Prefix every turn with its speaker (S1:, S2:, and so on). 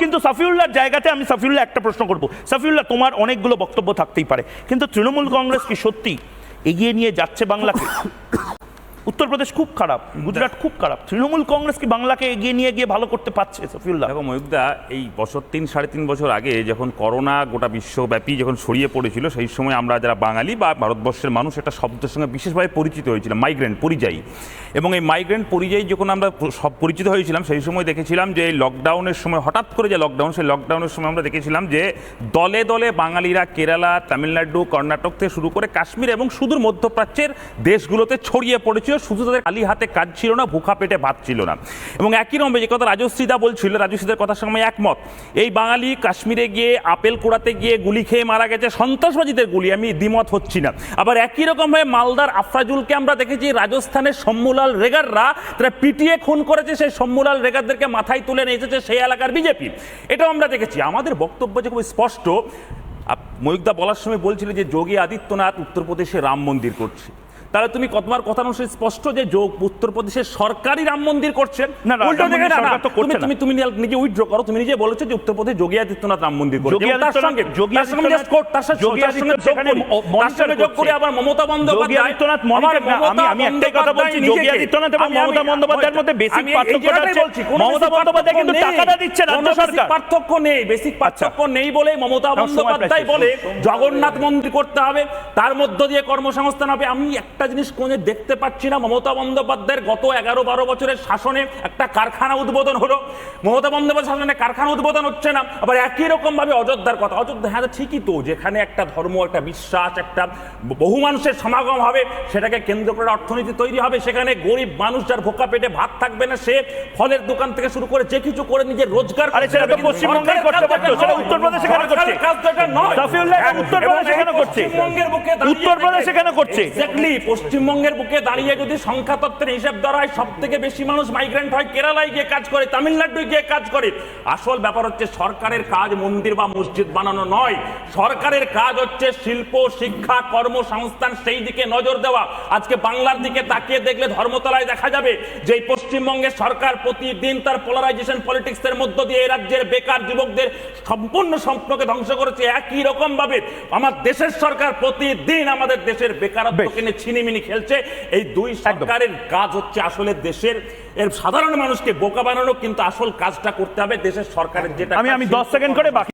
S1: কিন্তু সাফিউল্লাহর জায়গাতে আমি সাফিউল্লাহ একটা প্রশ্ন করব। সাফিউল্লাহ, তোমার অনেকগুলো বক্তব্য থাকতেই পারে, কিন্তু তৃণমূল কংগ্রেস কি সত্যি এগিয়ে নিয়ে যাচ্ছে বাংলাকে? উত্তরপ্রদেশ খুব খারাপ, গুজরাট খুব খারাপ, তৃণমূল কংগ্রেস কি বাংলাকে এগিয়ে নিয়ে গিয়ে ভালো করতে পারছে? সাফিউল্লাহ,
S2: দেখো ময়ূকদা, এই বছর 3-3.5 বছর আগে যখন করোনা গোটা বিশ্বব্যাপী যখন ছড়িয়ে পড়েছিল, সেই সময় আমরা যারা বাঙালি বা ভারতবর্ষের মানুষ একটা শব্দের সঙ্গে বিশেষভাবে পরিচিত হয়েছিলাম, মাইগ্রেন্ট, পরিযায়ী। এবং এই মাইগ্রেন্ট পরিযায়ী যখন আমরা সব পরিচিত হয়েছিলাম, সেই সময় দেখেছিলাম যে এই লকডাউনের সময়, হঠাৎ করে যে লকডাউন, সেই লকডাউনের সময় আমরা দেখেছিলাম যে দলে দলে বাঙালিরা কেরালা, তামিলনাড়ু, কর্ণাটক থেকে শুরু করে কাশ্মীর এবং সুদূর মধ্যপ্রাচ্যের দেশগুলোতে ছড়িয়ে পড়েছিল। শুধু তাদের খালি হাতে কাজ ছিল না, ভুখা পেটে ভাত ছিল না। এবং একই রকম যে কথা রাজশ্রীদা বলছিল, রাজশ্রীদের কথার সঙ্গে আমি একমত। এই বাঙালি কাশ্মীরে গিয়ে আপেল কুড়াতে গিয়ে গুলি খেয়ে মারা গেছে, সন্ত্রাসবাদীদের গুলি, আমি দ্বিমত হচ্ছি না। আবার একই রকমভাবে মালদার আফরাজুলকে আমরা দেখেছি রাজস্থানের শম্মুলাল রেগাররা তারা পিটিয়ে খুন করেছে, সেই শম্মুলাল রেগারদেরকে মাথায় তুলে নিয়ে এসেছে সেই এলাকার বিজেপি। এটাও আমরা দেখেছি। আমাদের বক্তব্য যে খুব স্পষ্ট। ময়ূকদা বলার সময় বলছিল যে যোগী আদিত্যনাথ উত্তরপ্রদেশে রাম মন্দির করছে, তাহলে তুমি তোমার কথা অনুসারে স্পষ্ট যে উত্তরপ্রদেশের সরকারি রাম মন্দির করছেন। তুমি নিজে উইথড্র করো, তুমি নিজে বলেছো যে উত্তরপ্রদেশ যোগী আদিত্যনাথ রাম মন্দির করছে, তার সঙ্গে যোগ করে আবার মমতা বন্দ্যোপাধ্যায়।
S1: আমি একটাই কথা বলছি, যোগী আদিত্যনাথ এবং মমতা বন্দ্যোপাধ্যায়ের মধ্যে বেসিক পার্থক্যটা হচ্ছে মমতা বন্দ্যোপাধ্যায় কিন্তু টাকাটা দিচ্ছে রাজ্য সরকার।
S2: পার্থক্য নেই, বেসিক পার্থক্য নেই বলে মমতা বন্দ্যোপাধ্যায় বলে জগন্নাথ মন্দির করতে হবে, তার মধ্য দিয়ে কর্মসংস্থান হবে। আমি একটা জিনিস কোনে দেখতে পাচ্ছি না, মমতা বন্দ্যোপাধ্যায়ের গত 11-12 বছরের শাসনে একটা কারখানা উদ্বোধন হলো, মমতা বন্দ্যোপাধ্যায়ের শাসনে কারখানা উদ্বোধন হচ্ছে না। আবার একই রকম ভাবে অযোধ্যার কথা, অযোধ্যা হ্যাঁ ঠিকই তো, যেখানে একটা ধর্ম, একটা বিশ্বাস, একটা বহু মানুষের সমাগম হবে, সেটাকে কেন্দ্র করে অর্থনীতি তৈরি হবে, সেখানে গরিব মানুষ যার ভোকা পেটে ভাত থাকবে না, সে ফলের দোকান থেকে শুরু করে যে কিছু করে নিজের রোজগার।
S1: সেটা তো পশ্চিমবঙ্গে করতে পারতো, সেটা উত্তরপ্রদেশে কেন করছে? সাফিউল্লাহ, উত্তরপ্রদেশে কেন করছে? উত্তরপ্রদেশে কেন করছে?
S2: এক্স্যাক্টলি, পশ্চিমবঙ্গের বুকে দাঁড়িয়ে যদি সংখ্যা তত্ত্বের হিসাব ধরা হয়, সব থেকে বেশি মানুষ মাইগ্রেন্ট হয় কেরালায় গিয়ে কাজ করে, তামিলনাড়ু গিয়ে কাজ করে। আসল ব্যাপার হচ্ছে সরকারের কাজ মন্দির বা মসজিদ বানানো নয়, সরকারের কাজ হচ্ছে শিল্প, শিক্ষা, কর্মসংস্থান, সেই দিকে নজর দেওয়া। আজকে বাংলার দিকে তাকিয়ে দেখলে ধর্মতলায় দেখা যাবে যে এই পশ্চিমবঙ্গের সরকার প্রতিদিন তার পোলারাইজেশন পলিটিক্সের মধ্য দিয়ে এই রাজ্যের বেকার যুবকদের সম্পূর্ণ স্বপ্নকে ধ্বংস করেছে। একই রকম ভাবে আমার দেশের সরকার প্রতিদিন আমাদের দেশের বেকারত্বকে নিয়ে ছিনিমিনি খেলছে। এই দুই সরকারের কাজ হচ্ছে আসলে দেশের সাধারণ মানুষকে বোকা বানানো, কিন্তু আসল কাজটা করতে হবে দেশের সরকারের। যেটা
S1: আমি 10 সেকেন্ড করে বাকি